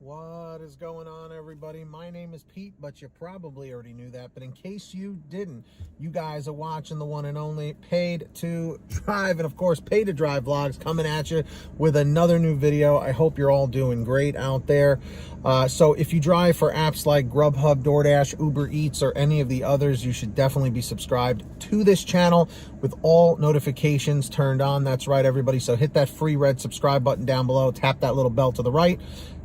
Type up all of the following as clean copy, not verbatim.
What is going on, everybody? My name is Pete, but you probably already knew that. But in case you didn't, you guys are watching the one and only Paid to Drive, and of course, Pay to Drive vlogs coming at you with another new video. I hope you're all doing great out there. So if you drive for apps like Grubhub, DoorDash, Uber Eats, or any of the others, you should definitely be subscribed to this channel with all notifications turned on. That's right, everybody. So hit that free red subscribe button down below, tap that little bell to the right,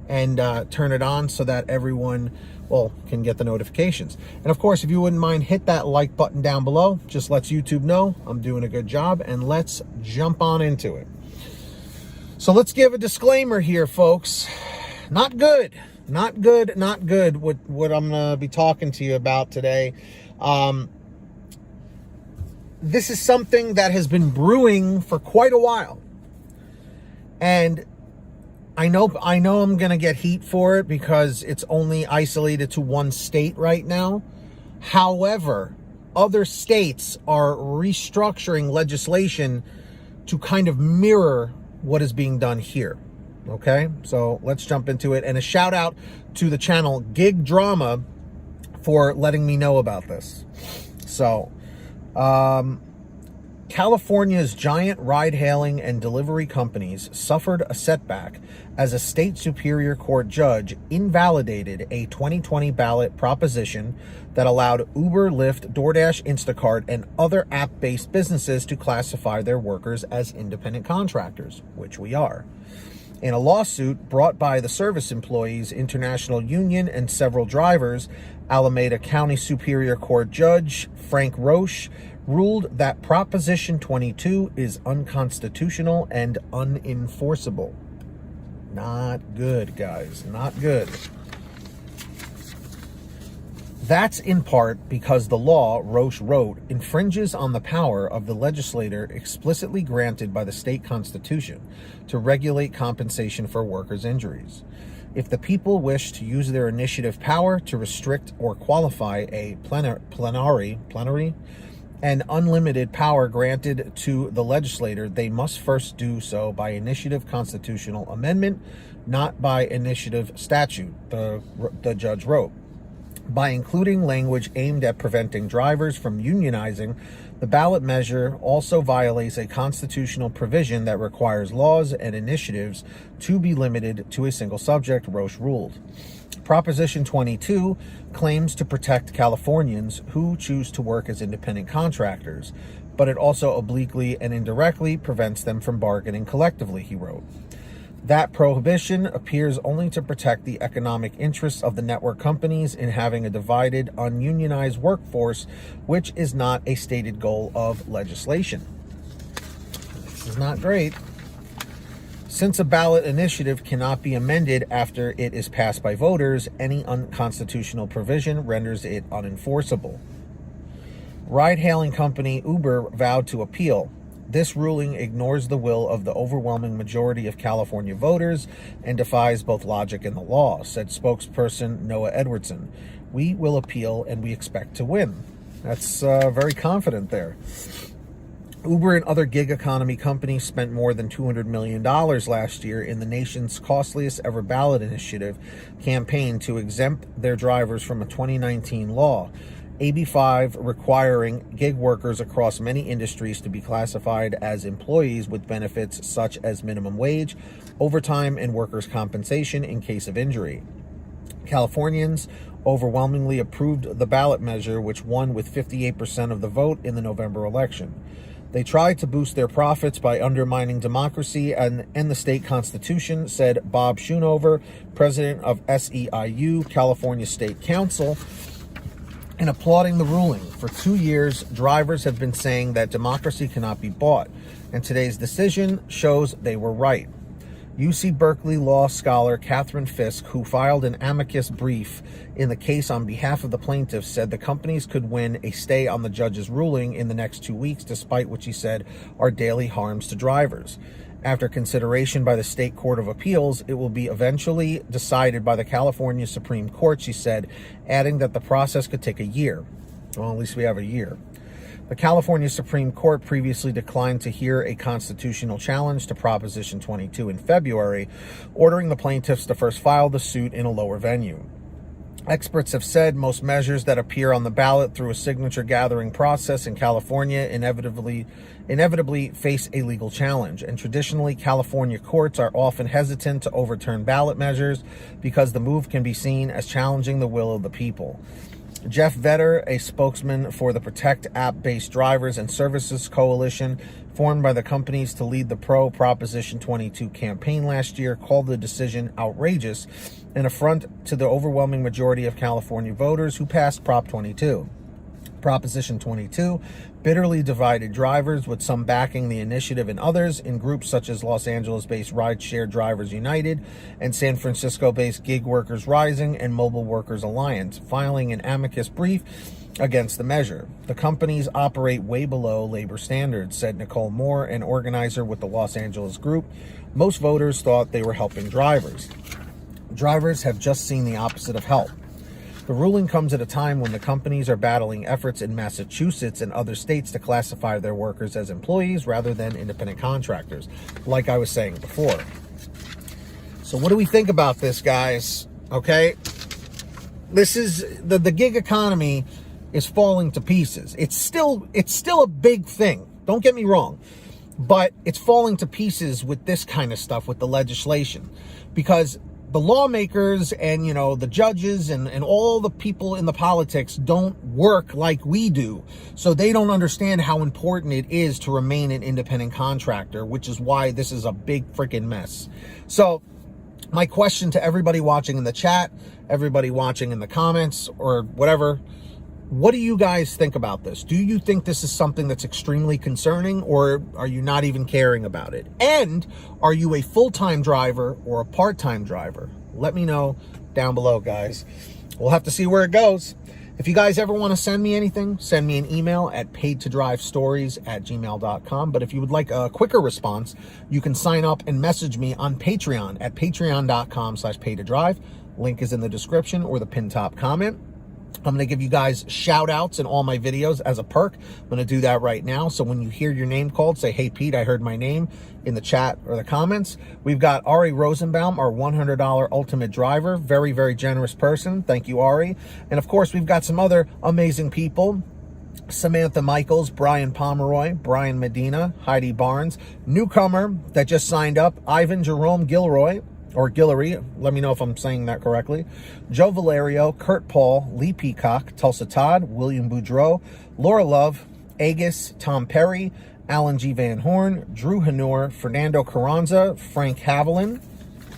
and turn it on so that everyone, well, can get the notifications. And of course, if you wouldn't mind, hit that like button down below. Just lets YouTube know I'm doing a good job, and let's jump on into it. So let's give a disclaimer here, folks. Not good, not good, not good what I'm gonna be talking to you about today. This is something that has been brewing for quite a while, and I know I'm going to get heat for it because it's only isolated to one state right now. However, other states are restructuring legislation to kind of mirror what is being done here. Okay, so let's jump into it. And a shout out to the channel Gig Drama for letting me know about this. So, California's giant ride-hailing and delivery companies suffered a setback as a state superior court judge invalidated a 2020 ballot proposition that allowed Uber, Lyft, DoorDash, Instacart, and other app-based businesses to classify their workers as independent contractors, which we are. In a lawsuit brought by the Service Employees International Union and several drivers, Alameda County Superior Court Judge Frank Roche ruled that Proposition 22 is unconstitutional and unenforceable. Not good, guys. Not good. That's in part because the law, Roche wrote, infringes on the power of the legislator explicitly granted by the state constitution to regulate compensation for workers' injuries. If the people wish to use their initiative power to restrict or qualify a plenary and unlimited power granted to the legislator, they must first do so by initiative constitutional amendment, not by initiative statute, the judge wrote. By including language aimed at preventing drivers from unionizing, the ballot measure also violates a constitutional provision that requires laws and initiatives to be limited to a single subject, Roche ruled. Proposition 22 claims to protect Californians who choose to work as independent contractors, but it also obliquely and indirectly prevents them from bargaining collectively, he wrote. That prohibition appears only to protect the economic interests of the network companies in having a divided, ununionized workforce, which is not a stated goal of legislation. This is not great. Since a ballot initiative cannot be amended after it is passed by voters, any unconstitutional provision renders it unenforceable. Ride-hailing company Uber vowed to appeal. This ruling ignores the will of the overwhelming majority of California voters and defies both logic and the law, said spokesperson Noah Edwardson. We will appeal and we expect to win. That's very confident there. Uber and other gig economy companies spent more than $200 million last year in the nation's costliest ever ballot initiative campaign to exempt their drivers from a 2019 law, AB 5, requiring gig workers across many industries to be classified as employees with benefits such as minimum wage, overtime, and workers' compensation in case of injury. Californians overwhelmingly approved the ballot measure, which won with 58% of the vote in the November election. They tried to boost their profits by undermining democracy and the state constitution, said Bob Schoonover, president of SEIU, California State Council, in applauding the ruling. For 2 years, drivers have been saying that democracy cannot be bought, and today's decision shows they were right. UC Berkeley law scholar Catherine Fisk, who filed an amicus brief in the case on behalf of the plaintiffs, said the companies could win a stay on the judge's ruling in the next 2 weeks, despite what she said are daily harms to drivers. After consideration by the State Court of Appeals, it will be eventually decided by the California Supreme Court, she said, adding that the process could take a year. Well, at least we have a year. The California Supreme Court previously declined to hear a constitutional challenge to Proposition 22 in February, ordering the plaintiffs to first file the suit in a lower venue. Experts have said most measures that appear on the ballot through a signature gathering process in California inevitably face a legal challenge, and traditionally California courts are often hesitant to overturn ballot measures because the move can be seen as challenging the will of the people. Jeff Vetter, a spokesman for the Protect app-based drivers and services coalition formed by the companies to lead the pro-Proposition 22 campaign last year, called the decision outrageous, an affront to the overwhelming majority of California voters who passed Prop 22. Proposition 22 bitterly divided drivers, with some backing the initiative and others in groups such as Los Angeles-based Rideshare Drivers United and San Francisco-based Gig Workers Rising and Mobile Workers Alliance, filing an amicus brief against the measure. The companies operate way below labor standards, said Nicole Moore, an organizer with the Los Angeles group. Most voters thought they were helping drivers. Drivers have just seen the opposite of help. The ruling comes at a time when the companies are battling efforts in Massachusetts and other states to classify their workers as employees rather than independent contractors, like I was saying before. So what do we think about this, guys? Okay? This is the gig economy is falling to pieces. It's still a big thing. Don't get me wrong. But it's falling to pieces with this kind of stuff, with the legislation, because the lawmakers and, the judges and all the people in the politics don't work like we do. So they don't understand how important it is to remain an independent contractor, which is why this is a big freaking mess. So my question to everybody watching in the chat, everybody watching in the comments or whatever, what do you guys think about this? Do you think this is something that's extremely concerning, or are you not even caring about it? And are you a full-time driver or a part-time driver? Let me know down below, guys. We'll have to see where it goes. If you guys ever want to send me anything, send me an email at paidtodrivestories@gmail.com. But if you would like a quicker response, you can sign up and message me on Patreon at patreon.com/paidtodrive. Link is in the description or the pinned top comment. I'm going to give you guys shout outs in all my videos as a perk. I'm going to do that right now. So when you hear your name called, say, "Hey, Pete, I heard my name," in the chat or the comments. We've got Ari Rosenbaum, our $100 ultimate driver. Very, very generous person. Thank you, Ari. And of course, we've got some other amazing people. Samantha Mikles, Brian Pomeroy, Brian Medina, Heidi Barnes, newcomer that just signed up, Ivan Jerome Gilroy, or Guillory, let me know if I'm saying that correctly, Joe Valerio, Kurt Paul, Lee Peacock, Tulsa Todd, William Boudreau, Laura Love, Agus, Tom Perry, Alan G. Van Horn, Drew Hanor, Fernando Carranza, Frank Haviland,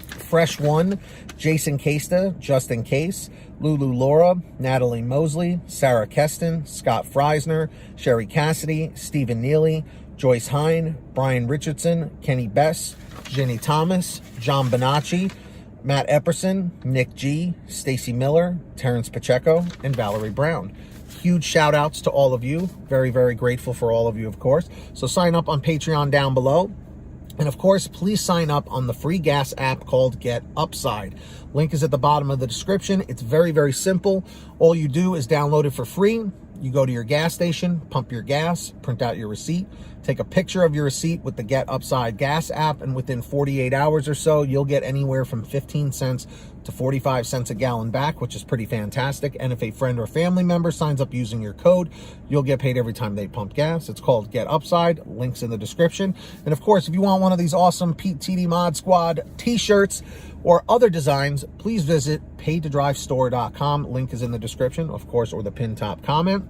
Fresh One, Jason Casta, Justin Case, Lulu Laura, Natalie Mosley, Sarah Keston, Scott Freisner, Sherry Cassidy, Stephen Neely, Joyce Hine, Brian Richardson, Kenny Bess, Jenny Thomas, John Bonacci, Matt Epperson, Nick G, Stacy Miller, Terrence Pacheco, and Valerie Brown. Huge shout outs to all of you. Very, very grateful for all of you, of course. So sign up on Patreon down below. And of course, please sign up on the free gas app called Get Upside. Link is at the bottom of the description. It's very, very simple. All you do is download it for free. You go to your gas station, pump your gas, print out your receipt, take a picture of your receipt with the Get Upside gas app, and within 48 hours or so, you'll get anywhere from 15 cents to 45 cents a gallon back, which is pretty fantastic. And if a friend or family member signs up using your code, you'll get paid every time they pump gas. It's called Get Upside. Links in the description. And of course, if you want one of these awesome Pete TD Mod Squad t-shirts or other designs, please visit paidtodrivestore.com. Link is in the description, of course, or the pinned top comment.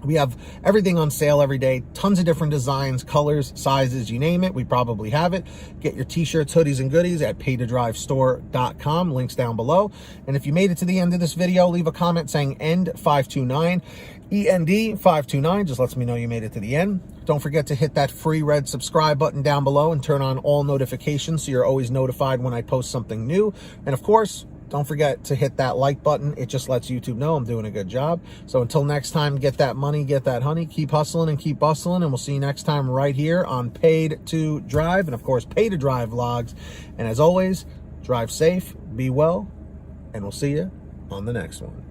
We have everything on sale every day. Tons of different designs, colors, sizes, you name it. We probably have it. Get your t-shirts, hoodies, and goodies at paidtodrivestore.com. Links down below. And if you made it to the end of this video, leave a comment saying END 529. END 529 just lets me know you made it to the end. Don't forget to hit that free red subscribe button down below and turn on all notifications so you're always notified when I post something new. And of course, don't forget to hit that like button. It just lets YouTube know I'm doing a good job. So until next time, get that money, get that honey, keep hustling and keep bustling. And we'll see you next time right here on Paid to Drive. And of course, Pay to Drive vlogs. And as always, drive safe, be well, and we'll see you on the next one.